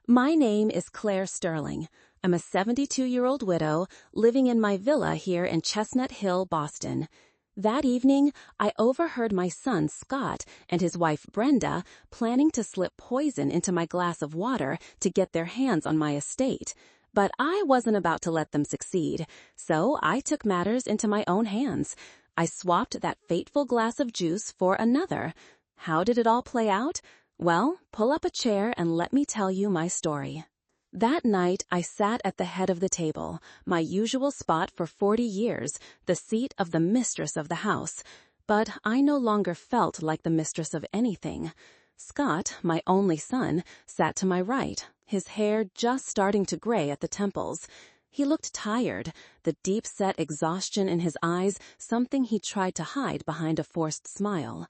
My name is Claire Sterling. I'm a 72-year-old widow living in my villa here in Chestnut Hill, Boston. That evening, I overheard my son, Scott, and his wife, Brenda, planning to slip poison into my glass of water to get their hands on my estate. But I wasn't about to let them succeed, so I took matters into my own hands. I swapped that fateful glass of juice for another. How did it all play out? Well, pull up a chair and let me tell you my story. That night, I sat at the head of the table, my usual spot for 40 years, the seat of the mistress of the house. But I no longer felt like the mistress of anything. Scott, my only son, sat to my right, his hair just starting to gray at the temples. He looked tired, the deep-set exhaustion in his eyes something he tried to hide behind a forced smile.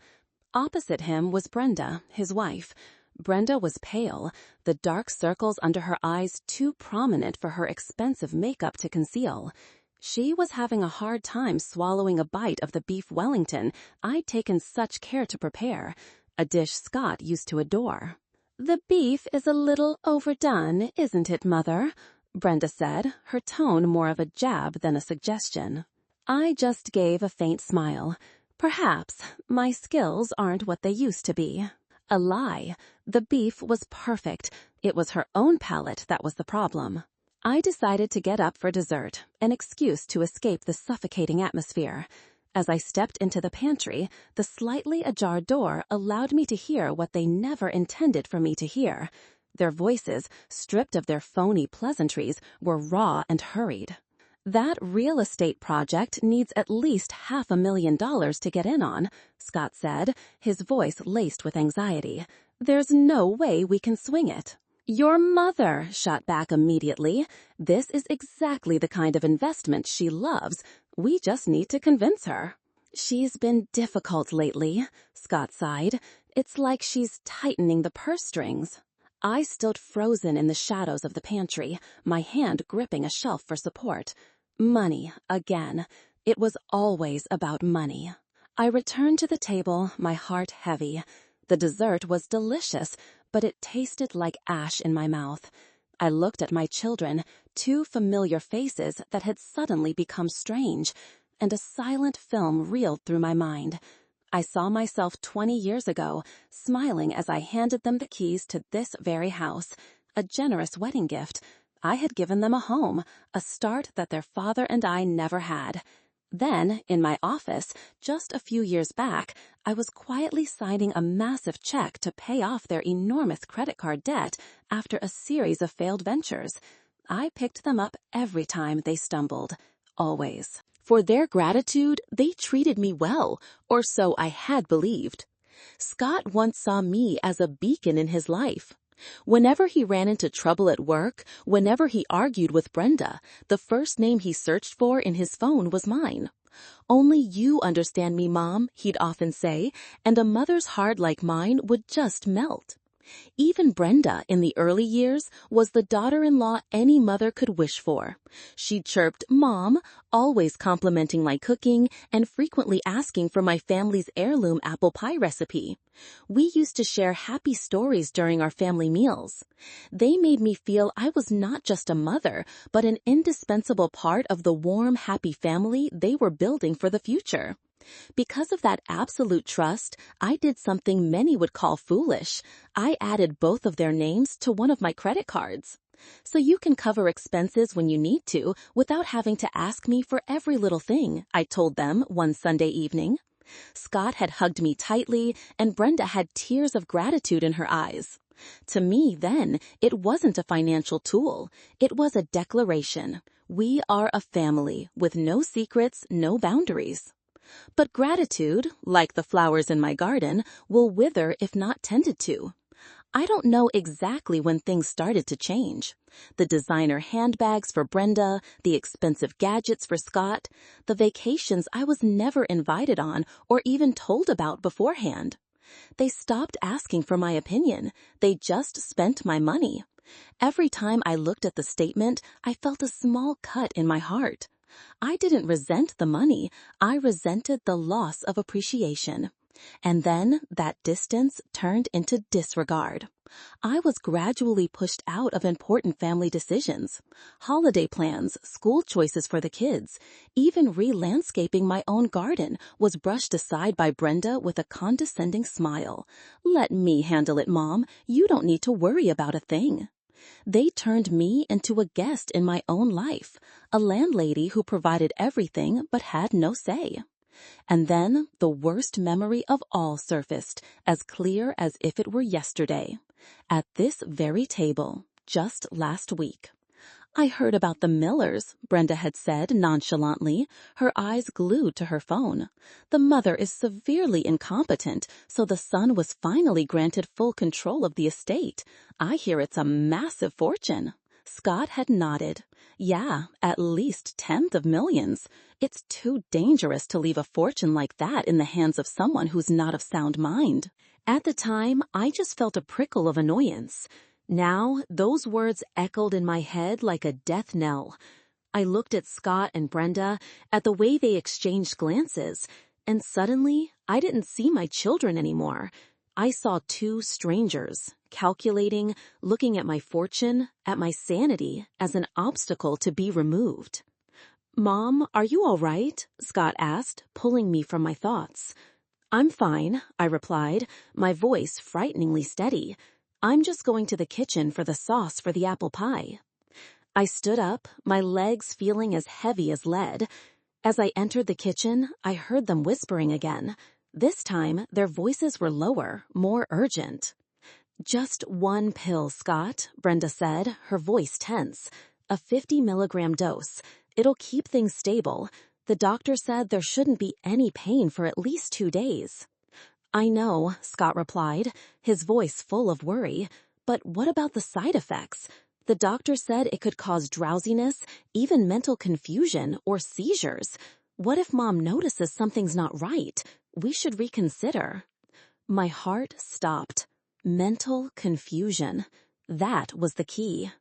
Opposite him was Brenda, his wife. Brenda was pale, the dark circles under her eyes too prominent for her expensive makeup to conceal. She was having a hard time swallowing a bite of the beef Wellington I'd taken such care to prepare, a dish Scott used to adore. "The beef is a little overdone, isn't it, Mother?" Brenda said, her tone more of a jab than a suggestion. I just gave a faint smile. Perhaps my skills aren't what they used to be. A lie. The beef was perfect. It was her own palate that was the problem. I decided to get up for dessert, an excuse to escape the suffocating atmosphere. As I stepped into the pantry, the slightly ajar door allowed me to hear what they never intended for me to hear. Their voices, stripped of their phony pleasantries, were raw and hurried. "That real estate project needs at least $500,000 to get in on," Scott said, his voice laced with anxiety. "There's no way we can swing it." "Your mother," shot back immediately. "This is exactly the kind of investment she loves. We just need to convince her." "She's been difficult lately," Scott sighed. "It's like she's tightening the purse strings." I stood frozen in the shadows of the pantry, my hand gripping a shelf for support. Money, again. It was always about money. I returned to the table, my heart heavy. The dessert was delicious, but it tasted like ash in my mouth. I looked at my children, two familiar faces that had suddenly become strange, and a silent film reeled through my mind. I saw myself 20 years ago, smiling as I handed them the keys to this very house, a generous wedding gift. I had given them a home, a start that their father and I never had. Then, in my office, just a few years back, I was quietly signing a massive check to pay off their enormous credit card debt after a series of failed ventures. I picked them up every time they stumbled, always. For their gratitude, they treated me well, or so I had believed. Scott once saw me as a beacon in his life. Whenever he ran into trouble at work, whenever he argued with Brenda, the first name he searched for in his phone was mine. "Only you understand me, Mom," he'd often say, and a mother's heart like mine would just melt. Even Brenda, in the early years, was the daughter-in-law any mother could wish for. She chirped, "Mom," always complimenting my cooking and frequently asking for my family's heirloom apple pie recipe. We used to share happy stories during our family meals. They made me feel I was not just a mother, but an indispensable part of the warm, happy family they were building for the future. Because of that absolute trust, I did something many would call foolish. I added both of their names to one of my credit cards. "So you can cover expenses when you need to without having to ask me for every little thing," I told them one Sunday evening. Scott had hugged me tightly, and Brenda had tears of gratitude in her eyes. To me, then, it wasn't a financial tool. It was a declaration. We are a family with no secrets, no boundaries. But gratitude, like the flowers in my garden, will wither if not tended to. I don't know exactly when things started to change. The designer handbags for Brenda, the expensive gadgets for Scott, the vacations I was never invited on or even told about beforehand. They stopped asking for my opinion. They just spent my money. Every time I looked at the statement, I felt a small cut in my heart. I didn't resent the money. I resented the loss of appreciation. And then that distance turned into disregard. I was gradually pushed out of important family decisions, holiday plans, school choices for the kids, even re-landscaping my own garden was brushed aside by Brenda with a condescending smile. "Let me handle it, Mom. You don't need to worry about a thing." They turned me into a guest in my own life, a landlady who provided everything but had no say. And then the worst memory of all surfaced, as clear as if it were yesterday. At this very table, just last week. "I heard about the Millers," Brenda had said nonchalantly, her eyes glued to her phone. "The mother is severely incompetent, so the son was finally granted full control of the estate. I hear it's a massive fortune." Scott had nodded. "Yeah, at least tens of millions. It's too dangerous to leave a fortune like that in the hands of someone who's not of sound mind." At the time, I just felt a prickle of annoyance. Now, those words echoed in my head like a death knell. I looked at Scott and Brenda, at the way they exchanged glances, and suddenly, I didn't see my children anymore. I saw two strangers, calculating, looking at my fortune, at my sanity, as an obstacle to be removed. "Mom, are you all right?" Scott asked, pulling me from my thoughts. "I'm fine," I replied, my voice frighteningly steady. "I'm just going to the kitchen for the sauce for the apple pie." I stood up, my legs feeling as heavy as lead. As I entered the kitchen, I heard them whispering again. This time, their voices were lower, more urgent. "Just one pill, Scott," Brenda said, her voice tense. "A 50-milligram dose. It'll keep things stable. The doctor said there shouldn't be any pain for at least 2 days." "I know," Scott replied, his voice full of worry. "But what about the side effects? The doctor said it could cause drowsiness, even mental confusion or seizures. What if Mom notices something's not right? We should reconsider." My heart stopped. Mental confusion. That was the key.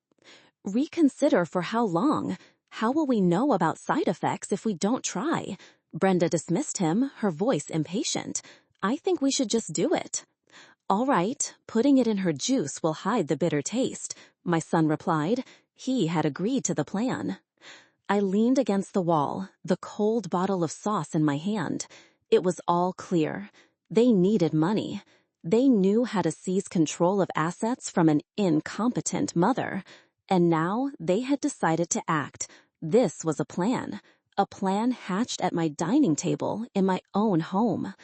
Reconsider for how long? How will we know about side effects if we don't try? Brenda dismissed him, her voice impatient. "I think we should just do it." "All right, putting it in her juice will hide the bitter taste," my son replied. He had agreed to the plan. I leaned against the wall, the cold bottle of sauce in my hand. It was all clear. They needed money. They knew how to seize control of assets from an incompetent mother. And now they had decided to act. This was a plan hatched at my dining table in my own home.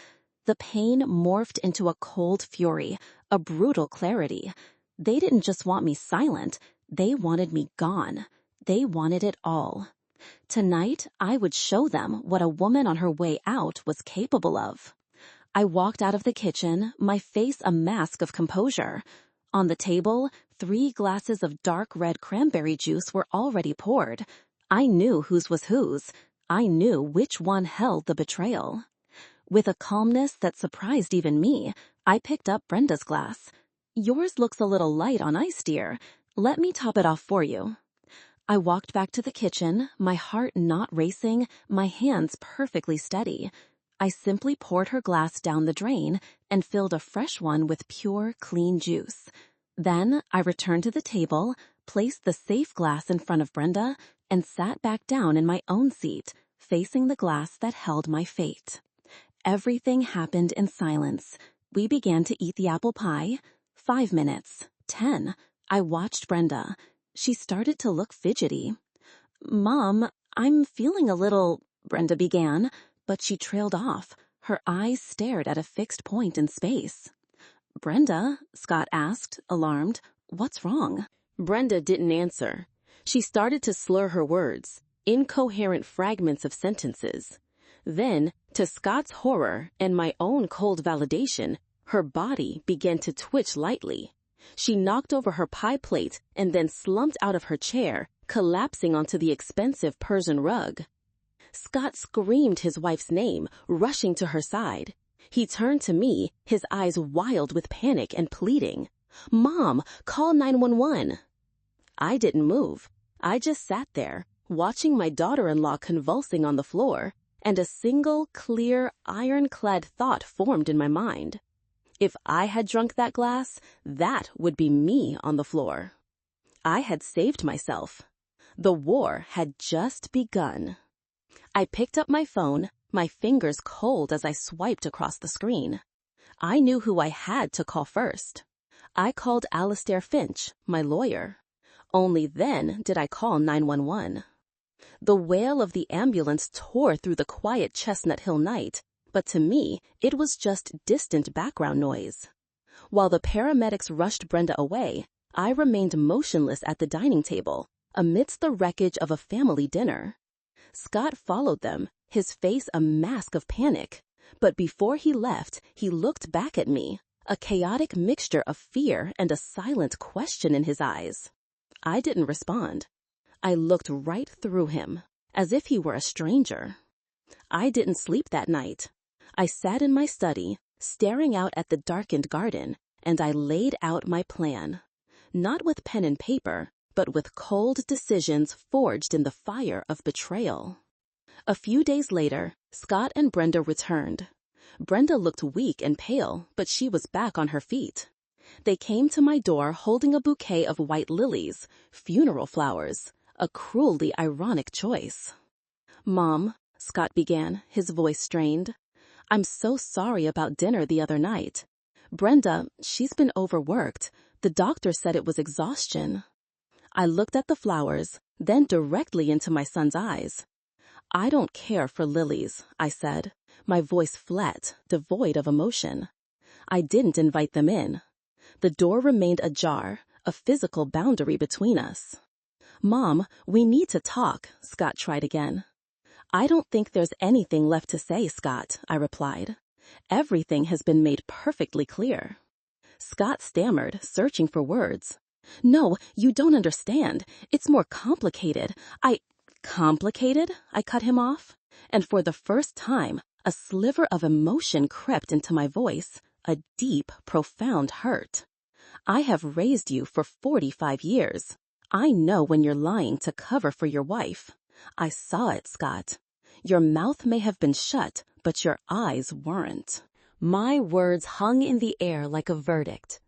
The pain morphed into a cold fury, a brutal clarity. They didn't just want me silent, they wanted me gone. They wanted it all. Tonight, I would show them what a woman on her way out was capable of. I walked out of the kitchen, my face a mask of composure. On the table, 3 glasses of dark red cranberry juice were already poured. I knew whose was whose. I knew which one held the betrayal. With a calmness that surprised even me, I picked up Brenda's glass. "Yours looks a little light on ice, dear. Let me top it off for you." I walked back to the kitchen, my heart not racing, my hands perfectly steady. I simply poured her glass down the drain and filled a fresh one with pure, clean juice. Then I returned to the table, placed the safe glass in front of Brenda, and sat back down in my own seat, facing the glass that held my fate. Everything happened in silence. We began to eat the apple pie. 5 minutes. 10. I watched Brenda. She started to look fidgety. "Mom, I'm feeling a little," Brenda began, but she trailed off. Her eyes stared at a fixed point in space. "Brenda," Scott asked, alarmed, "what's wrong?" Brenda didn't answer. She started to slur her words, incoherent fragments of sentences. Then, to Scott's horror and my own cold validation, her body began to twitch lightly. She knocked over her pie plate and then slumped out of her chair, collapsing onto the expensive Persian rug. Scott screamed his wife's name, rushing to her side. He turned to me, his eyes wild with panic and pleading. "Mom, call 911." I didn't move. I just sat there, watching my daughter-in-law convulsing on the floor, and a single, clear, ironclad thought formed in my mind. If I had drunk that glass, that would be me on the floor. I had saved myself. The war had just begun. I picked up my phone, my fingers cold as I swiped across the screen. I knew who I had to call first. I called Alistair Finch, my lawyer. Only then did I call 911. The wail of the ambulance tore through the quiet Chestnut Hill night, but to me, it was just distant background noise. While the paramedics rushed Brenda away, I remained motionless at the dining table, amidst the wreckage of a family dinner. Scott followed them, his face a mask of panic. But before he left, he looked back at me, a chaotic mixture of fear and a silent question in his eyes. I didn't respond. I looked right through him, as if he were a stranger. I didn't sleep that night. I sat in my study, staring out at the darkened garden, and I laid out my plan. Not with pen and paper, but with cold decisions forged in the fire of betrayal. A few days later, Scott and Brenda returned. Brenda looked weak and pale, but she was back on her feet. They came to my door holding a bouquet of white lilies, funeral flowers, a cruelly ironic choice. "Mom," Scott began, his voice strained, "I'm so sorry about dinner the other night. Brenda, she's been overworked. The doctor said it was exhaustion." I looked at the flowers, then directly into my son's eyes. "I don't care for lilies," I said, my voice flat, devoid of emotion. I didn't invite them in. The door remained ajar, a physical boundary between us. "Mom, we need to talk," Scott tried again. "I don't think there's anything left to say, Scott," I replied. "Everything has been made perfectly clear." Scott stammered, searching for words. "No, you don't understand. It's more complicated. Complicated?" I cut him off. And for the first time, a sliver of emotion crept into my voice, a deep, profound hurt. "I have raised you for 45 years. I know when you're lying to cover for your wife. I saw it, Scott. Your mouth may have been shut, but your eyes weren't." My words hung in the air like a verdict.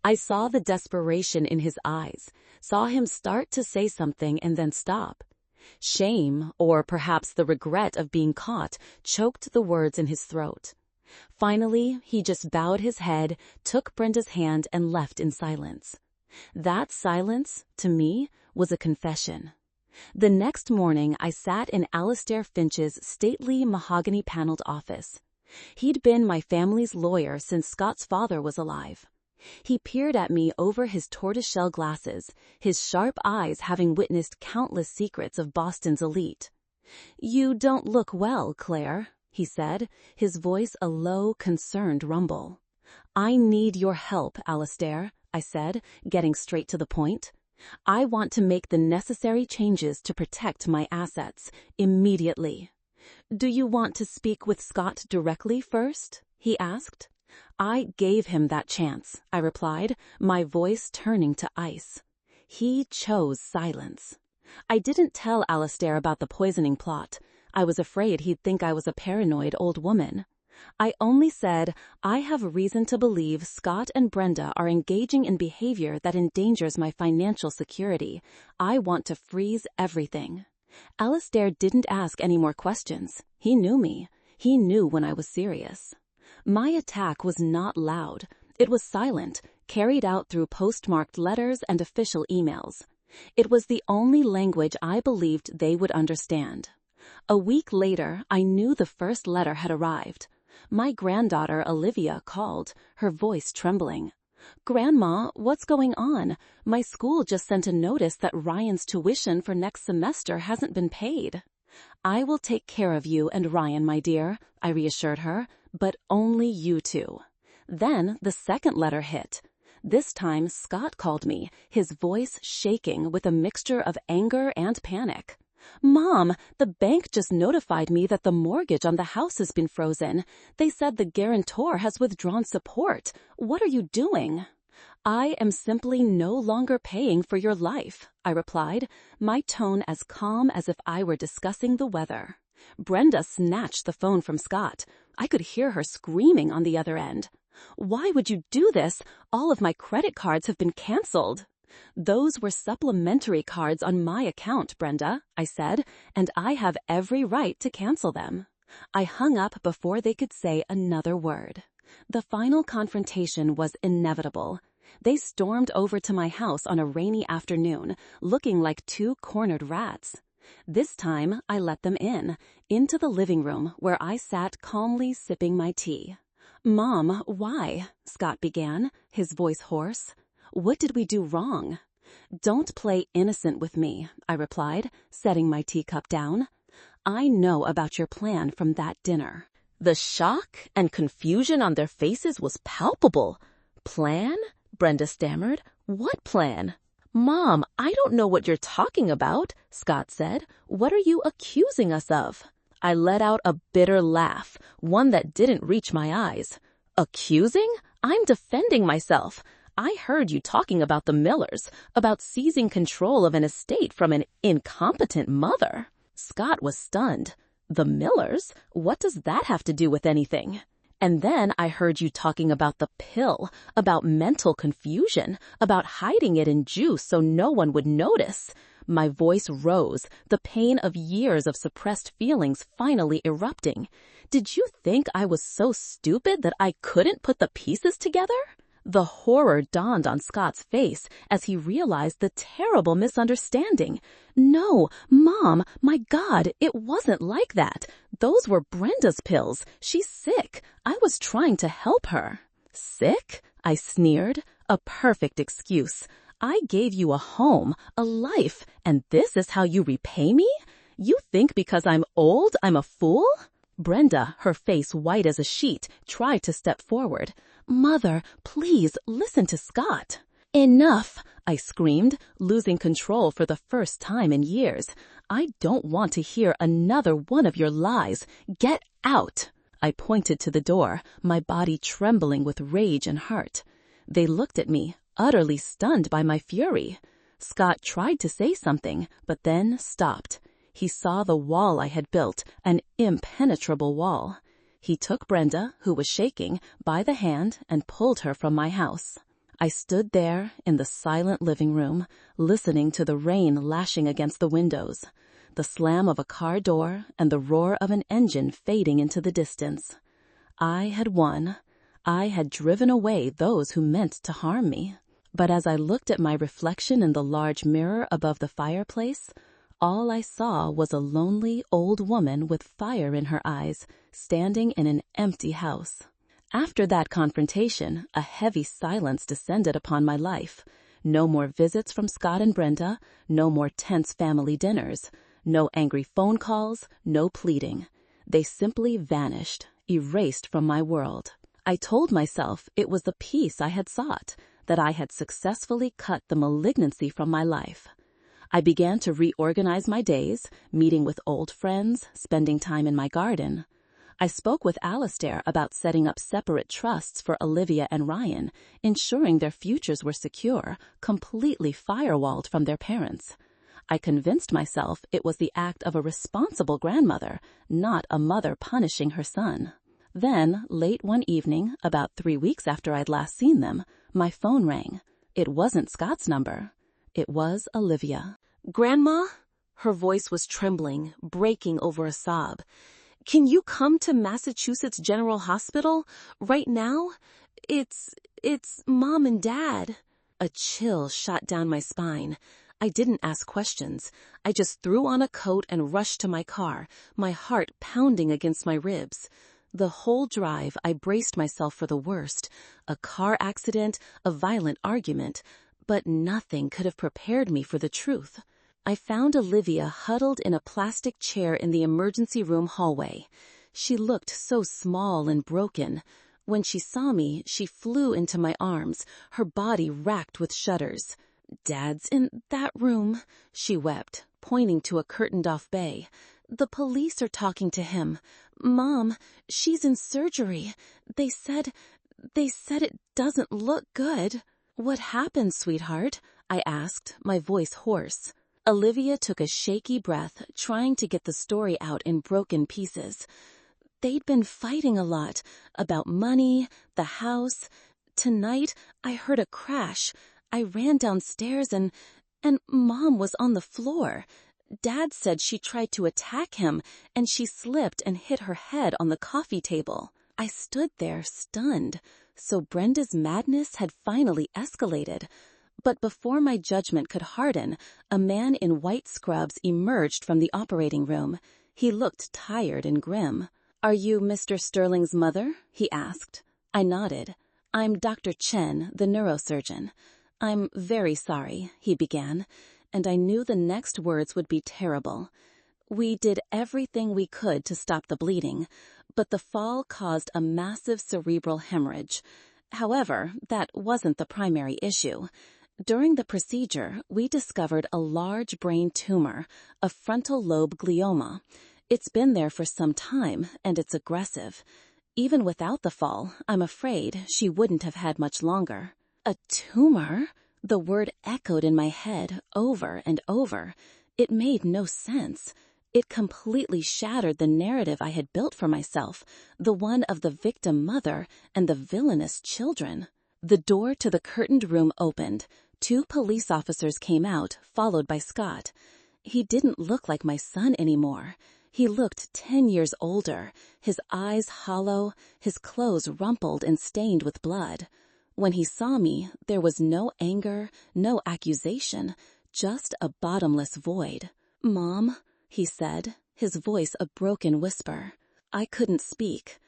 I saw the desperation in his eyes, saw him start to say something and then stop. Shame, or perhaps the regret of being caught, choked the words in his throat. Finally, he just bowed his head, took Brenda's hand, and left in silence. That silence, to me, was a confession. The next morning, I sat in Alistair Finch's stately mahogany-paneled office. He'd been my family's lawyer since Scott's father was alive. He peered at me over his tortoiseshell glasses, his sharp eyes having witnessed countless secrets of Boston's elite. "You don't look well, Claire," he said, his voice a low, concerned rumble. "I need your help, Alistair," I said, getting straight to the point. "I want to make the necessary changes to protect my assets, immediately." "Do you want to speak with Scott directly first?" he asked. I gave him that chance, I replied, my voice turning to ice. He chose silence. I didn't tell Alistair about the poisoning plot. I was afraid he'd think I was a paranoid old woman. I only said, I have reason to believe Scott and Brenda are engaging in behavior that endangers my financial security. I want to freeze everything. Alistair didn't ask any more questions. He knew me. He knew when I was serious. My attack was not loud. It was silent, carried out through postmarked letters and official emails. It was the only language I believed they would understand. A week later, I knew the first letter had arrived. My granddaughter, Olivia, called, her voice trembling. "Grandma, what's going on? My school just sent a notice that Ryan's tuition for next semester hasn't been paid." "I will take care of you and Ryan, my dear," I reassured her, "but only you two." Then the second letter hit. This time Scott called me, his voice shaking with a mixture of anger and panic. "Mom, the bank just notified me that the mortgage on the house has been frozen. They said the guarantor has withdrawn support. What are you doing?" "I am simply no longer paying for your life," I replied, my tone as calm as if I were discussing the weather. Brenda snatched the phone from Scott. I could hear her screaming on the other end. Why would you do this? All of my credit cards have been canceled. Those were supplementary cards on my account, Brenda, I said, and I have every right to cancel them. I hung up before they could say another word. The final confrontation was inevitable. They stormed over to my house on a rainy afternoon, looking like two cornered rats. This time, I let them in, into the living room where I sat calmly sipping my tea. "Mom, why?" Scott began, his voice hoarse. "What did we do wrong?" "Don't play innocent with me," I replied, setting my teacup down. "I know about your plan from that dinner." The shock and confusion on their faces was palpable. "Plan?" Brenda stammered. "What plan?" "Mom, I don't know what you're talking about," Scott said. "What are you accusing us of?" I let out a bitter laugh, one that didn't reach my eyes. "Accusing? I'm defending myself. I heard you talking about the Millers, about seizing control of an estate from an incompetent mother." Scott was stunned. "The Millers? What does that have to do with anything?" "And then I heard you talking about the pill, about mental confusion, about hiding it in juice so no one would notice." My voice rose, the pain of years of suppressed feelings finally erupting. "Did you think I was so stupid that I couldn't put the pieces together?" The horror dawned on Scott's face as he realized the terrible misunderstanding. "No, Mom, my God, it wasn't like that. Those were Brenda's pills. She's sick. I was trying to help her." "Sick?" I sneered. "A perfect excuse. I gave you a home, a life, and this is how you repay me? You think because I'm old, I'm a fool?" Brenda, her face white as a sheet, tried to step forward. "Mother, please listen to Scott." "Enough!" I screamed, losing control for the first time in years. "I don't want to hear another one of your lies. Get out!" I pointed to the door, my body trembling with rage and hurt. They looked at me, utterly stunned by my fury. Scott tried to say something, but then stopped. He saw the wall I had built, an impenetrable wall. He took Brenda, who was shaking, by the hand and pulled her from my house. I stood there in the silent living room, listening to the rain lashing against the windows, the slam of a car door and the roar of an engine fading into the distance. I had won. I had driven away those who meant to harm me. But as I looked at my reflection in the large mirror above the fireplace, all I saw was a lonely old woman with fire in her eyes, standing in an empty house. After that confrontation, a heavy silence descended upon my life. No more visits from Scott and Brenda, no more tense family dinners, no angry phone calls, no pleading. They simply vanished, erased from my world. I told myself it was the peace I had sought, that I had successfully cut the malignancy from my life. I began to reorganize my days, meeting with old friends, spending time in my garden. I spoke with Alistair about setting up separate trusts for Olivia and Ryan, ensuring their futures were secure, completely firewalled from their parents. I convinced myself it was the act of a responsible grandmother, not a mother punishing her son. Then, late one evening, about 3 weeks after I'd last seen them, my phone rang. It wasn't Scott's number. It was Olivia. "Grandma?" Her voice was trembling, breaking over a sob. "Can you come to Massachusetts General Hospital right now? It's Mom and Dad." A chill shot down my spine. I didn't ask questions. I just threw on a coat and rushed to my car, my heart pounding against my ribs. The whole drive, I braced myself for the worst, a car accident, a violent argument, but nothing could have prepared me for the truth. I found Olivia huddled in a plastic chair in the emergency room hallway. She looked so small and broken. When she saw me, she flew into my arms, her body racked with shudders. "Dad's in that room," she wept, pointing to a curtained-off bay. "The police are talking to him. Mom, she's in surgery. They said it doesn't look good." "What happened, sweetheart?" I asked, my voice hoarse. Olivia took a shaky breath, trying to get the story out in broken pieces. They'd been fighting a lot about money, the house. Tonight, I heard a crash. I ran downstairs and Mom was on the floor. Dad said she tried to attack him and she slipped and hit her head on the coffee table. I stood there stunned. So Brenda's madness had finally escalated. But before my judgment could harden, a man in white scrubs emerged from the operating room. He looked tired and grim. "Are you Mr. Sterling's mother?" he asked. I nodded. "I'm Dr. Chen, the neurosurgeon." "I'm very sorry," he began, and I knew the next words would be terrible. "We did everything we could to stop the bleeding, but the fall caused a massive cerebral hemorrhage. However, that wasn't the primary issue. During the procedure, we discovered a large brain tumor, a frontal lobe glioma. It's been there for some time, and it's aggressive. Even without the fall, I'm afraid she wouldn't have had much longer." "A tumor?" The word echoed in my head over and over. It made no sense. It completely shattered the narrative I had built for myself, the one of the victim mother and the villainous children. The door to the curtained room opened. 2 police officers came out, followed by Scott. He didn't look like my son anymore. He looked 10 years older, his eyes hollow, his clothes rumpled and stained with blood. When he saw me, there was no anger, no accusation, just a bottomless void. "Mom," he said, his voice a broken whisper. I couldn't speak.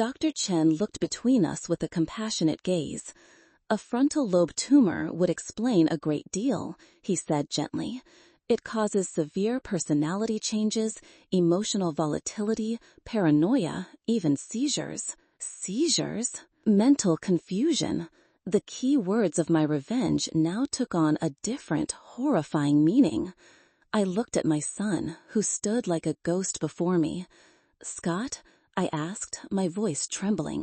Dr. Chen looked between us with a compassionate gaze. "A frontal lobe tumor would explain a great deal," he said gently. "It causes severe personality changes, emotional volatility, paranoia, even seizures." Seizures? Mental confusion. The key words of my revenge now took on a different, horrifying meaning. I looked at my son, who stood like a ghost before me. "Scott?" I asked, my voice trembling.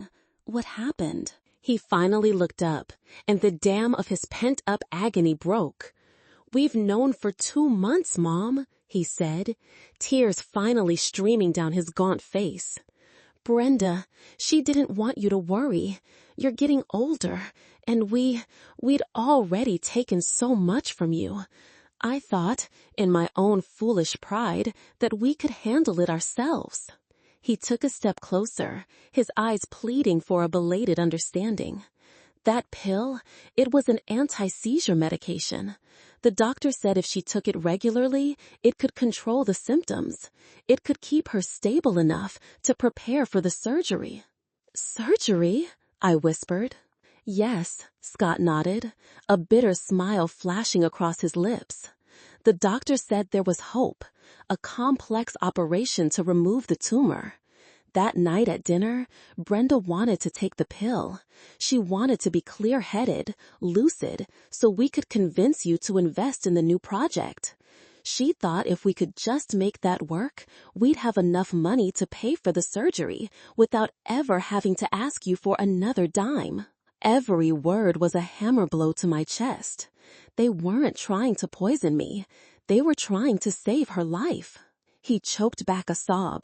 "What happened?" He finally looked up, and the dam of his pent-up agony broke. "We've known for 2 months, Mom," he said, tears finally streaming down his gaunt face. "Brenda, she didn't want you to worry. You're getting older, and we'd already taken so much from you. I thought, in my own foolish pride, that we could handle it ourselves." He took a step closer, his eyes pleading for a belated understanding. "That pill, it was an anti-seizure medication. The doctor said if she took it regularly, it could control the symptoms. It could keep her stable enough to prepare for the surgery." "Surgery?" I whispered. "Yes," Scott nodded, a bitter smile flashing across his lips. "The doctor said there was hope, a complex operation to remove the tumor. That night at dinner, Brenda wanted to take the pill. She wanted to be clear-headed, lucid, so we could convince you to invest in the new project. She thought if we could just make that work, we'd have enough money to pay for the surgery without ever having to ask you for another dime." Every word was a hammer blow to my chest. They weren't trying to poison me. They were trying to save her life. He choked back a sob.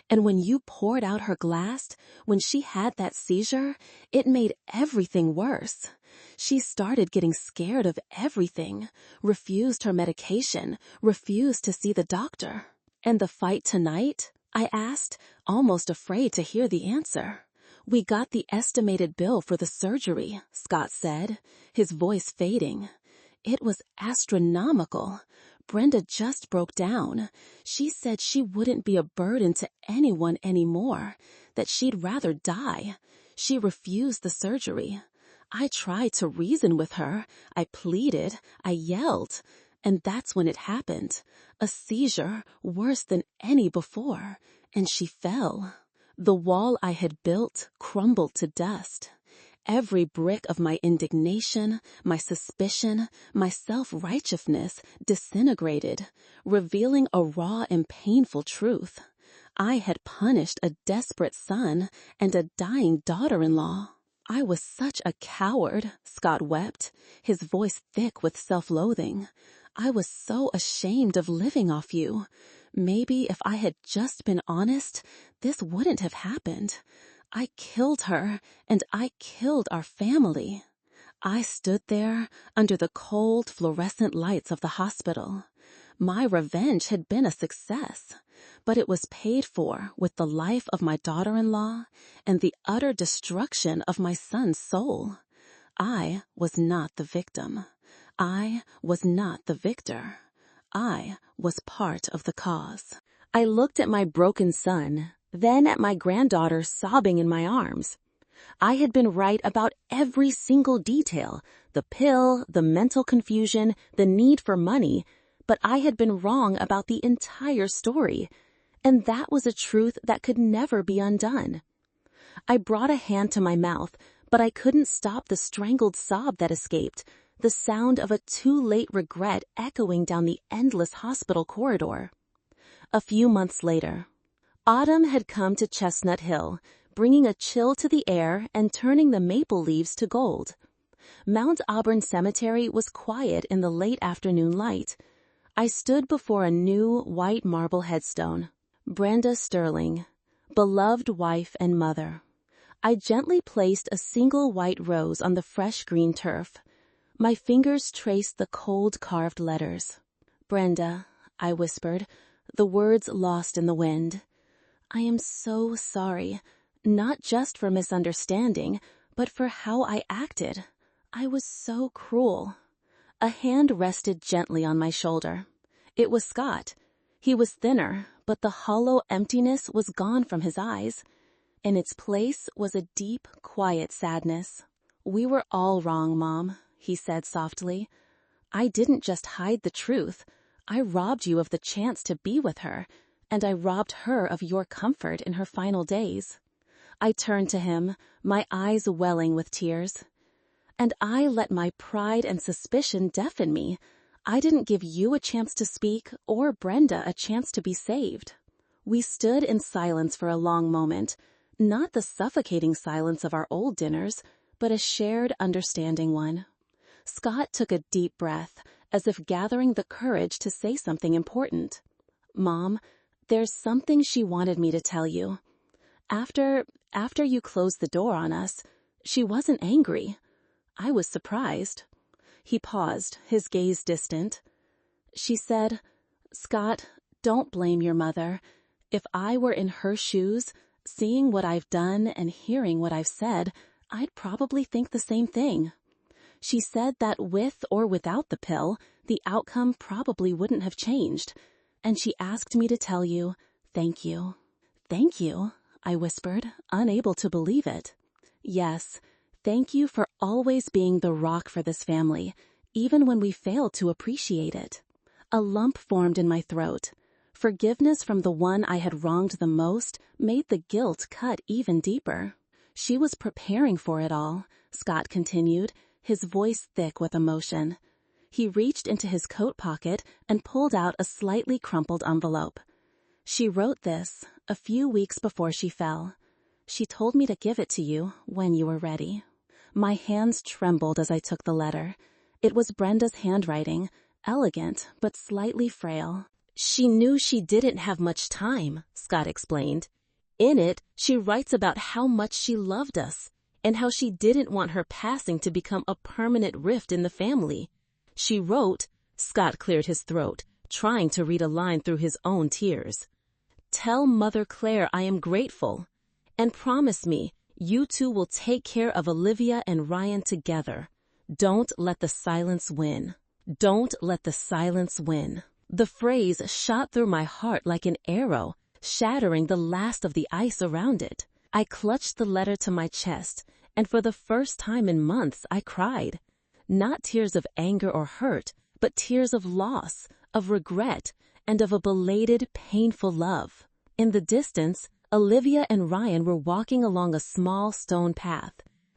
"And when you poured out her glass, when she had that seizure, it made everything worse. She started getting scared of everything, refused her medication, refused to see the doctor." "And the fight tonight?" I asked, almost afraid to hear the answer. "We got the estimated bill for the surgery," Scott said, his voice fading. "It was astronomical. Brenda just broke down. She said she wouldn't be a burden to anyone anymore, that she'd rather die. She refused the surgery. I tried to reason with her. I pleaded. I yelled. And that's when it happened. A seizure, worse than any before. And she fell. The wall I had built crumbled to dust. Every brick of my indignation, my suspicion, my self-righteousness disintegrated, revealing a raw and painful truth. I had punished a desperate son and a dying daughter-in-law. I was such a coward, Scott wept, his voice thick with self-loathing. I was so ashamed of living off you. Maybe if I had just been honest, this wouldn't have happened. I killed her, and I killed our family. I stood there under the cold fluorescent lights of the hospital. My revenge had been a success, but it was paid for with the life of my daughter-in-law and the utter destruction of my son's soul. I was not the victim. I was not the victor. I was part of the cause. I looked at my broken son, then at my granddaughter sobbing in my arms. I had been right about every single detail, the pill, the mental confusion, the need for money, but I had been wrong about the entire story, and that was a truth that could never be undone. I brought a hand to my mouth, but I couldn't stop the strangled sob that escaped, the sound of a too-late regret echoing down the endless hospital corridor. A few months later, autumn had come to Chestnut Hill, bringing a chill to the air and turning the maple leaves to gold. Mount Auburn Cemetery was quiet in the late afternoon light. I stood before a new white marble headstone. Brenda Sterling, beloved wife and mother. I gently placed a single white rose on the fresh green turf. My fingers traced the cold carved letters. Brenda, I whispered, the words lost in the wind. I am so sorry. Not just for misunderstanding, but for how I acted. I was so cruel. A hand rested gently on my shoulder. It was Scott. He was thinner, but the hollow emptiness was gone from his eyes. In its place was a deep, quiet sadness. We were all wrong, Mom, he said softly. I didn't just hide the truth. I robbed you of the chance to be with her, and I robbed her of your comfort in her final days. I turned to him, my eyes welling with tears. And I let my pride and suspicion deafen me. I didn't give you a chance to speak or Brenda a chance to be saved. We stood in silence for a long moment, not the suffocating silence of our old dinners, but a shared understanding one. Scott took a deep breath, as if gathering the courage to say something important. Mom, there's something she wanted me to tell you. After you closed the door on us, she wasn't angry. I was surprised. He paused, his gaze distant. She said, Scott, don't blame your mother. If I were in her shoes, seeing what I've done and hearing what I've said, I'd probably think the same thing. She said that with or without the pill, the outcome probably wouldn't have changed. And she asked me to tell you, thank you. Thank you, I whispered, unable to believe it. Yes, thank you for always being the rock for this family, even when we failed to appreciate it. A lump formed in my throat. Forgiveness from the one I had wronged the most made the guilt cut even deeper. She was preparing for it all, Scott continued, his voice thick with emotion. He reached into his coat pocket and pulled out a slightly crumpled envelope. She wrote this a few weeks before she fell. She told me to give it to you when you were ready. My hands trembled as I took the letter. It was Brenda's handwriting, elegant but slightly frail. She knew she didn't have much time, Scott explained. In it, she writes about how much she loved us and how she didn't want her passing to become a permanent rift in the family. She wrote, Scott cleared his throat, trying to read a line through his own tears. Tell Mother Claire I am grateful, and promise me you two will take care of Olivia and Ryan together. Don't let the silence win. Don't let the silence win. The phrase shot through my heart like an arrow, shattering the last of the ice around it. I clutched the letter to my chest, and for the first time in months I cried. Not tears of anger or hurt, but tears of loss, of regret, and of a belated, painful love. In the distance, Olivia and Ryan were walking along a small stone path,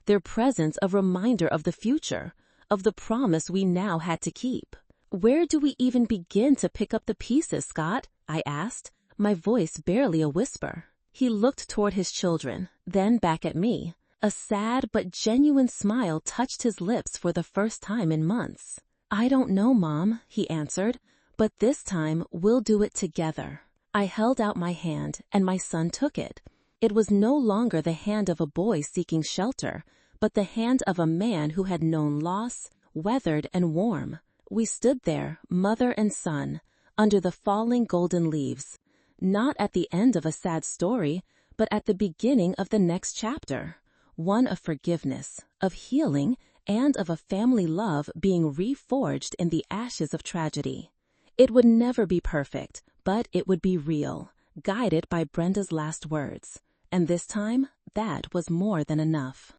their presence a reminder of the future, of the promise we now had to keep. Where do we even begin to pick up the pieces, Scott? I asked, my voice barely a whisper. He looked toward his children, then back at me. A sad but genuine smile touched his lips for the first time in months. I don't know, Mom, he answered, but this time we'll do it together. I held out my hand, and my son took it. It was no longer the hand of a boy seeking shelter, but the hand of a man who had known loss, weathered and warm. We stood there, mother and son, under the falling golden leaves, not at the end of a sad story, but at the beginning of the next chapter, one of forgiveness, of healing, and of a family love being reforged in the ashes of tragedy. It would never be perfect, but it would be real, guided by Brenda's last words. And this time, that was more than enough.